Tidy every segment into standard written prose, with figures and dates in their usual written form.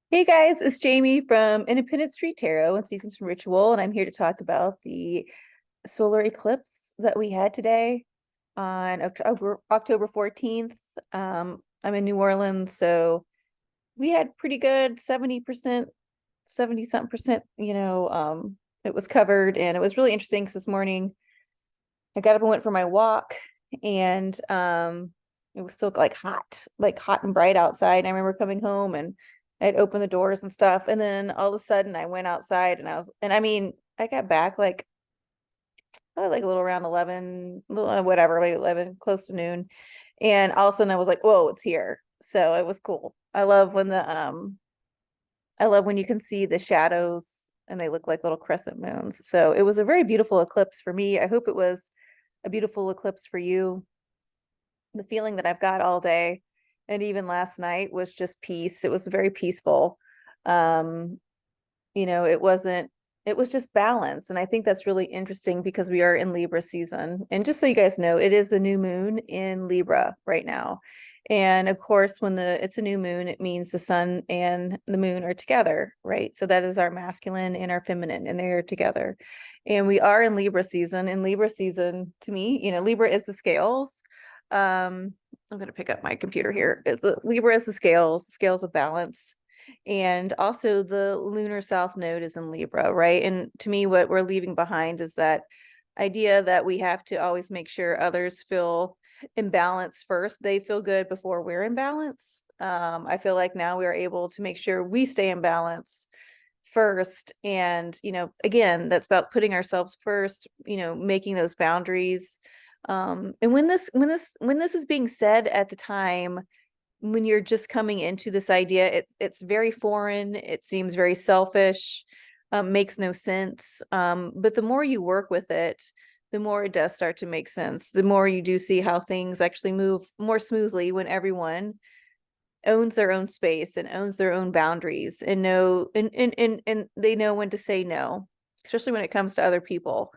Hey guys, it's Jamie from Independent Street Tarot and Seasons from Ritual, and I'm here to talk about the solar eclipse that we had today on October 14th. I'm in New Orleans, so we had pretty good 70%, 70 something percent, it was covered, and it was really interesting because this morning I got up and went for my walk, and it was still like hot and bright outside. And I remember coming home and I'd opened the doors and stuff, and then all of a sudden I went outside and I mean, I got back like like a little around 11, little whatever, maybe 11, close to noon, and all of a sudden I was like, whoa, it's here. So it was cool. I love when you can see the shadows and they look like little crescent moons. So it was a very beautiful eclipse for me. I hope it was a beautiful eclipse for you. The feeling that I've got all day and even last night was just peace. It was very peaceful. Um, it was just balance. And I think that's really interesting because we are in Libra season. And just so you guys know, it is a new moon in Libra right now. And of course, when it's a new moon, it means the sun and the moon are together, right? So that is our masculine and our feminine, and they're together. And we are in Libra season. And Libra season, to me, Libra is the scales. I'm going to pick up my computer here. Libra is the scales of balance. And also the lunar south node is in Libra, right? And to me, what we're leaving behind is that idea that we have to always make sure others feel in balance first. They feel good before we're in balance. I feel like now we are able to make sure we stay in balance first. And, again, that's about putting ourselves first, making those boundaries. And when this is being said at the time, when you're just coming into this idea, it's very foreign, it seems very selfish, makes no sense. But the more you work with it, the more it does start to make sense. The more you do see how things actually move more smoothly when everyone owns their own space and owns their own boundaries and and they know when to say no, especially when it comes to other people.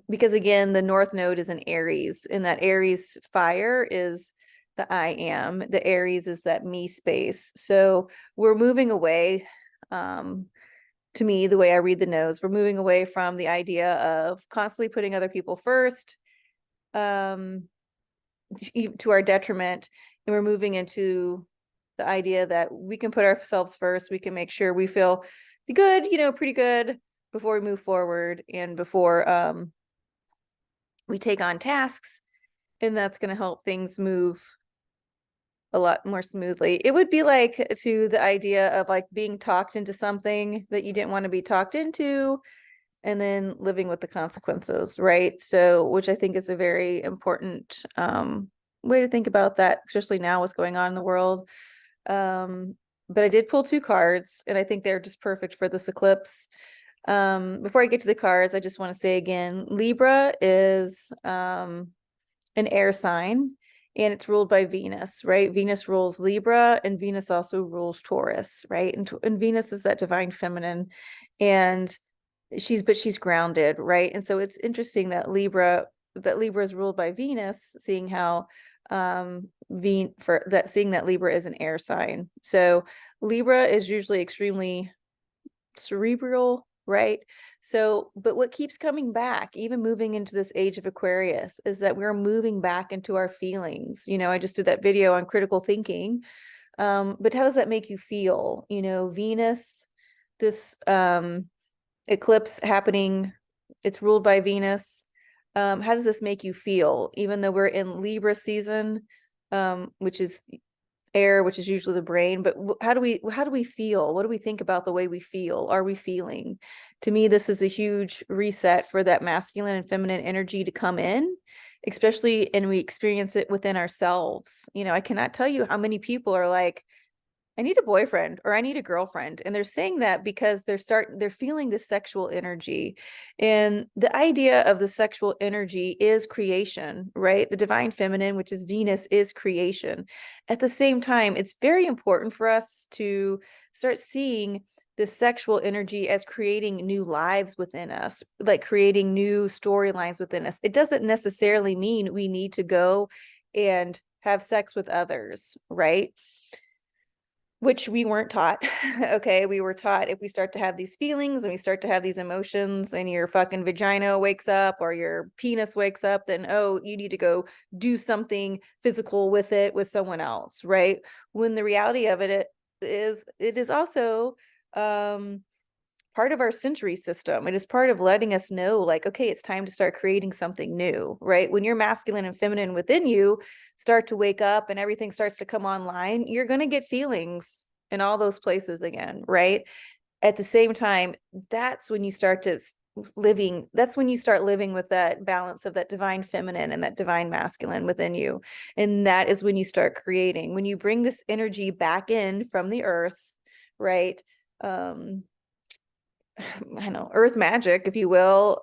Because again, the North Node is in Aries, and that Aries fire is the I am. The Aries is that me space. So we're moving away. To me, the way I read the nodes, we're moving away from the idea of constantly putting other people first, um, to our detriment, and we're moving into the idea that we can put ourselves first. We can make sure we feel good, pretty good before we move forward and before we take on tasks, and that's going to help things move a lot more smoothly. It would be like to the idea of like being talked into something that you didn't want to be talked into, and then living with the consequences, right? So, which I think is a very important way to think about that, especially now what's going on in the world. But I did pull two cards, and I think they're just perfect for this eclipse. Before I get to the cards, I just want to say again, Libra is an air sign, and it's ruled by Venus, right? Venus rules Libra, and Venus also rules Taurus, right? And Venus is that divine feminine, and she's grounded, right? And so it's interesting that Libra is ruled by Venus, seeing how seeing that Libra is an air sign. So Libra is usually extremely cerebral, right? So, but what keeps coming back, even moving into this age of Aquarius, is that we're moving back into our feelings. I just did that video on critical thinking. But how does that make you feel? Venus, this eclipse happening, it's ruled by Venus. How does this make you feel? Even though we're in Libra season, which is air, which is usually the brain, but how do we feel? What do we think about the way we feel? Are we feeling? To me, this is a huge reset for that masculine and feminine energy to come in, especially, and we experience it within ourselves. I cannot tell you how many people are like, I need a boyfriend or I need a girlfriend. And they're saying that because they're feeling this sexual energy. And the idea of the sexual energy is creation, right? The divine feminine, which is Venus, is creation. At the same time, it's very important for us to start seeing the sexual energy as creating new lives within us, like creating new storylines within us. It doesn't necessarily mean we need to go and have sex with others, right? which we weren't taught. Okay, we were taught if we start to have these feelings and we start to have these emotions and your fucking vagina wakes up or your penis wakes up, then oh, you need to go do something physical with it with someone else, right? When the reality of it is also part of our sensory system. It is part of letting us know, like, okay, it's time to start creating something new, right? When your masculine and feminine within you start to wake up and everything starts to come online, you're going to get feelings in all those places again, right? At the same time, that's when you start to that's when you start living with that balance of that divine feminine and that divine masculine within you. And that is when you start creating, when you bring this energy back in from the earth, right? I know, earth magic, if you will,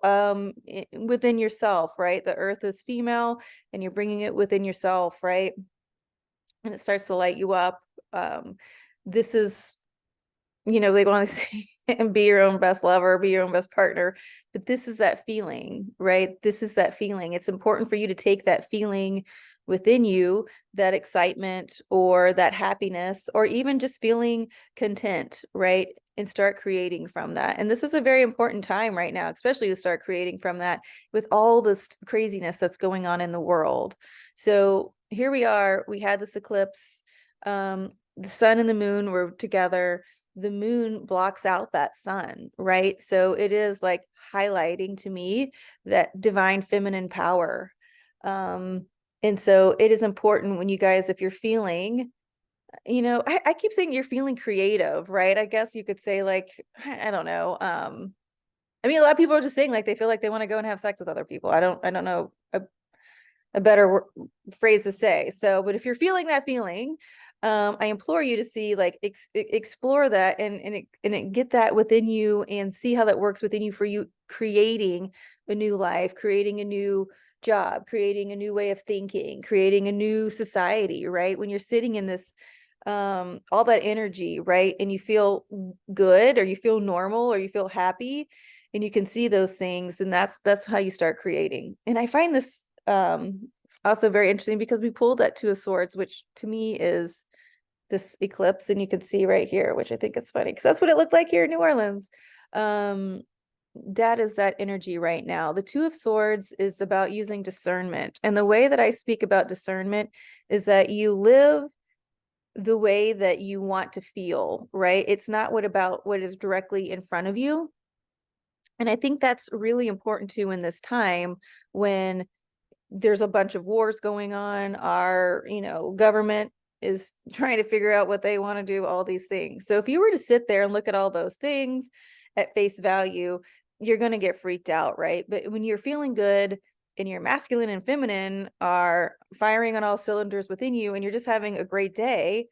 within yourself, right? The earth is female and you're bringing it within yourself, right? And it starts to light you up. This is, they want to say, and be your own best lover, be your own best partner. But this is that feeling, right? This is that feeling. It's important for you to take that feeling within you, that excitement or that happiness, or even just feeling content, right? And start creating from that. And this is a very important time right now, especially to start creating from that with all this craziness that's going on in the world. So here we are, we had this eclipse. The sun and the moon were together. The moon blocks out that sun, right? So it is like highlighting to me that divine feminine power. And so it is important when you guys, if you're feeling, I keep saying you're feeling creative, right? I guess you could say like, I don't know. I mean, a lot of people are just saying like they feel like they want to go and have sex with other people. I don't know a better phrase to say. So, but if you're feeling that feeling, I implore you to see, like, explore that and get that within you and see how that works within you for you creating a new life, creating a new job, creating a new way of thinking, creating a new society, right? When you're sitting in this, all that energy, right? And you feel good or you feel normal or you feel happy and you can see those things, and that's how you start creating. And I find this also very interesting because we pulled that Two of Swords, which to me is this eclipse, and you can see right here, which I think is funny because that's what it looked like here in New Orleans. That is that energy right now. The Two of Swords is about using discernment, and the way that I speak about discernment is that you live the way that you want to feel, right? It's not about what is directly in front of you. And I think that's really important too in this time when there's a bunch of wars going on. Our, government is trying to figure out what they want to do, all these things. So if you were to sit there and look at all those things at face value, you're going to get freaked out, right? But when you're feeling good and your masculine and feminine are firing on all cylinders within you and you're just having a great day,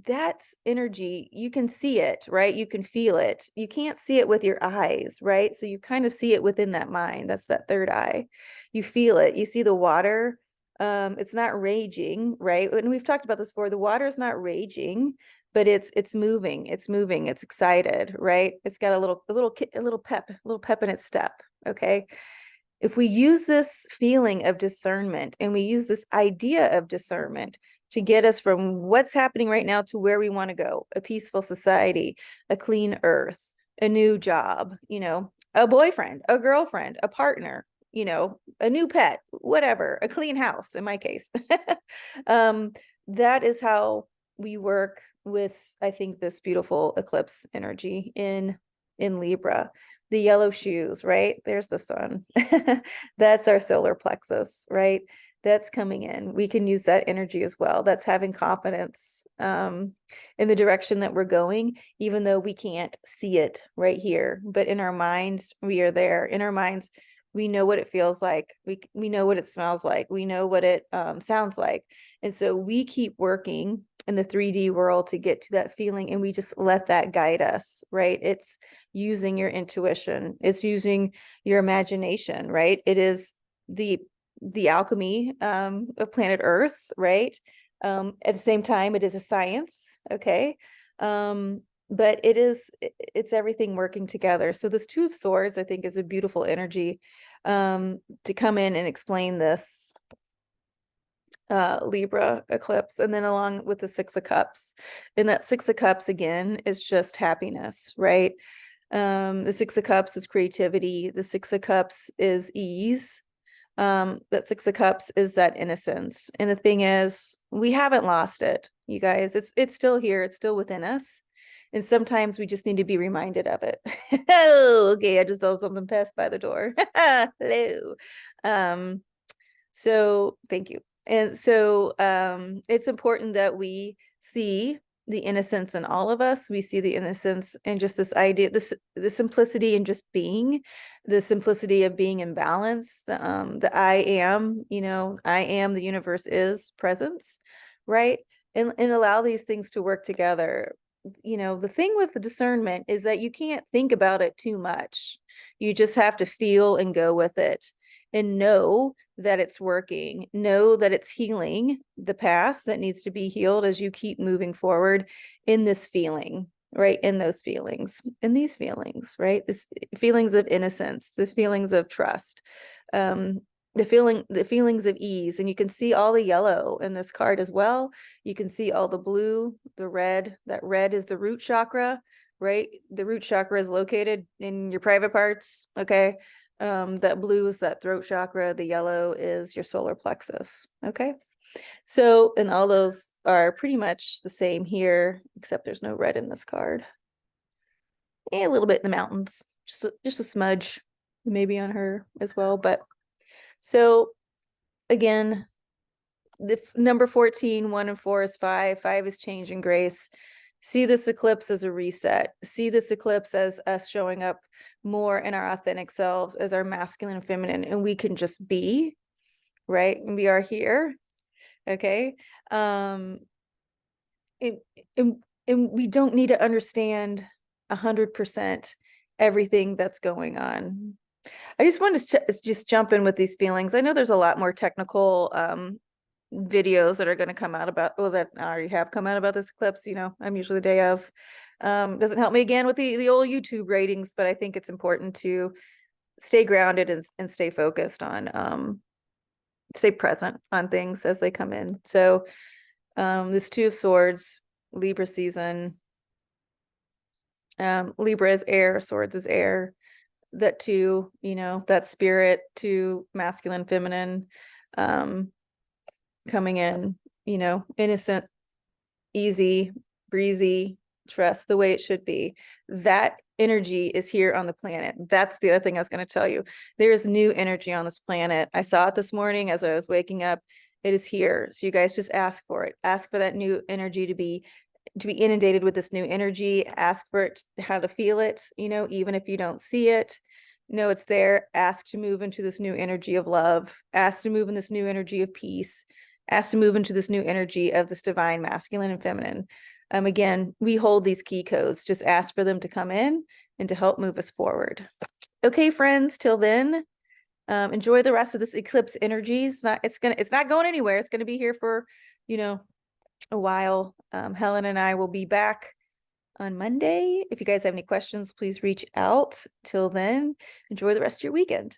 that's energy. You can see it, right? You can feel it. You can't see it with your eyes, right? So you kind of see it within that mind. That's that third eye. You feel it. You see the water. It's not raging, right? And we've talked about this before. The water is not raging, but it's moving. It's moving. It's excited, right? It's got a little pep in its step. Okay. If we use this feeling of discernment and we use this idea of discernment to get us from what's happening right now to where we want to go, a peaceful society, a clean earth, a new job, a boyfriend, a girlfriend, a partner, a new pet, whatever, a clean house in my case. That is how we work with, I think, this beautiful eclipse energy in Libra. The yellow shoes, right? There's the sun. That's our solar plexus, right? That's coming in. We can use that energy as well. That's having confidence in the direction that we're going, even though we can't see it right here. But in our minds, we are there. In our minds, we know what it feels like. We know what it smells like. We know what it sounds like. And so we keep working in the 3D world to get to that feeling, and we just let that guide us, right? It's using your intuition. It's using your imagination, right? It is the alchemy of planet Earth, right? At the same time, it is a science, okay? But it's everything working together. So this Two of Swords, I think, is a beautiful energy to come in and explain this. Libra eclipse, and then along with the Six of Cups. And that Six of Cups again is just happiness, right? The Six of Cups is creativity. The Six of Cups is ease. That Six of Cups is that innocence. And the thing is, we haven't lost it, you guys. It's still here. It's still within us. And sometimes we just need to be reminded of it. Oh, okay, I just saw something pass by the door. Hello. So thank you. And so it's important that we see the innocence in all of us. We see the innocence in just this idea, the simplicity in just being, the simplicity of being in balance, the I am, I am, the universe is presence, right? And allow these things to work together. The thing with the discernment is that you can't think about it too much. You just have to feel and go with it and know that it's working, know that it's healing the past that needs to be healed as you keep moving forward in this feeling, right? In those feelings, in these feelings, right? This feelings of innocence, the feelings of trust, the feelings of ease. And you can see all the yellow in this card as well. You can see all the blue, the red. That red is the root chakra, right? The root chakra is located in your private parts, okay? That blue is that throat chakra. The yellow is your solar plexus. Okay. So, and all those are pretty much the same here, except there's no red in this card. And a little bit in the mountains, just a smudge, maybe on her as well. But so again, the number 14, 1 and 4 is 5. 5 is change and grace. See this eclipse as a reset. See this eclipse as us showing up more in our authentic selves, as our masculine and feminine, and we can just be, right? And we are here, okay? And we don't need to understand 100% everything that's going on. I just wanted to just jump in with these feelings. I know there's a lot more technical videos that are going to come out about, well, that already have come out about this eclipse. I'm usually the day of. Doesn't help me again with the old YouTube ratings, but I think it's important to stay grounded and stay focused on, stay present on things as they come in. So this Two of Swords, Libra season. Libra is air, Swords is air. That two, that spirit, to masculine, feminine, coming in, innocent, easy, breezy, trust, the way it should be. That energy is here on the planet. That's the other thing I was going to tell you. There is new energy on this planet. I saw it this morning as I was waking up. It is here. So you guys just ask for it. Ask for that new energy to be inundated with this new energy. Ask for it, how to feel it, even if you don't see it. No, it's there. Ask to move into this new energy of love. Ask to move in this new energy of peace. Ask to move into this new energy of this divine masculine and feminine. Again, we hold these key codes. Just ask for them to come in and to help move us forward. Okay, friends, till then, enjoy the rest of this eclipse energy. It's not going anywhere. It's going to be here for, a while. Helen and I will be back on Monday. If you guys have any questions, please reach out. Till then, enjoy the rest of your weekend.